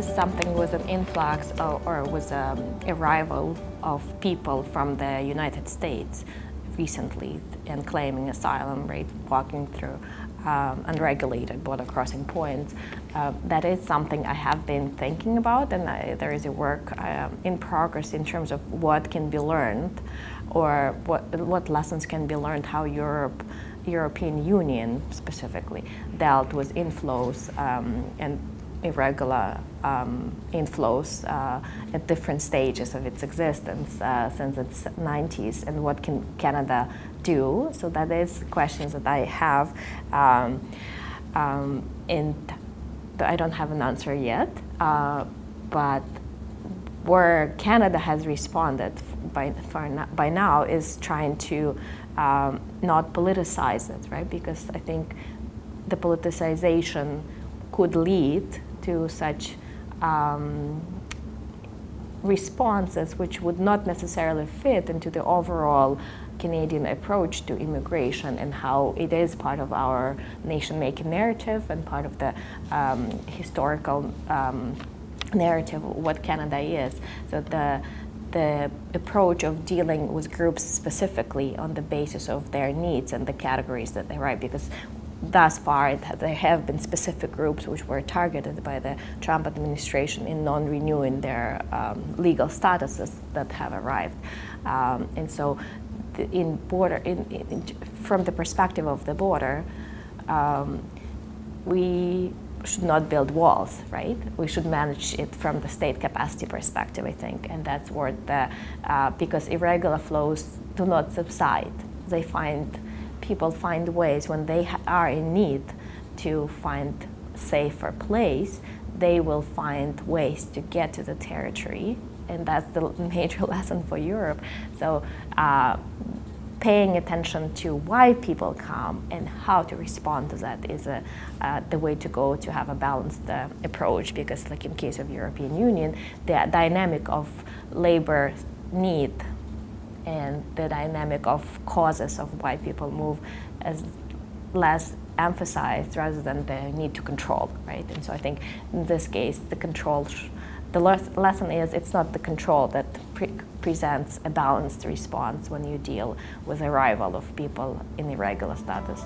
is something with an influx or with arrival of people from the United States recently and claiming asylum, right, walking through unregulated border crossing points. That is something I have been thinking about, and there is a work in progress in terms of what can be learned, or what lessons can be learned, how European Union specifically dealt with inflows and irregular inflows at different stages of its existence since its 90s, and what can Canada do. So that is questions that I have, and I don't have an answer yet, but where Canada has responded by now is trying to not politicize it, right? Because I think the politicization could lead to such responses which would not necessarily fit into the overall Canadian approach to immigration and how it is part of our nation-making narrative and part of the historical narrative of what Canada is. So the approach of dealing with groups specifically on the basis of their needs and the categories that they write, because thus far there have been specific groups which were targeted by the Trump administration in non-renewing their legal statuses that have arrived. And so from the perspective of the border, we should not build walls, right? We should manage it from the state capacity perspective, I think, and that's where because irregular flows do not subside. People find ways when they are in need to find safer place, they will find ways to get to the territory, and that's the major lesson for Europe. So paying attention to why people come and how to respond to that is the way to go to have a balanced approach, because like in case of European Union, the dynamic of labor need and the dynamic of causes of why people move is less emphasized rather than the need to control, right? And so I think in this case, the lesson is it's not the control that presents a balanced response when you deal with arrival of people in irregular status.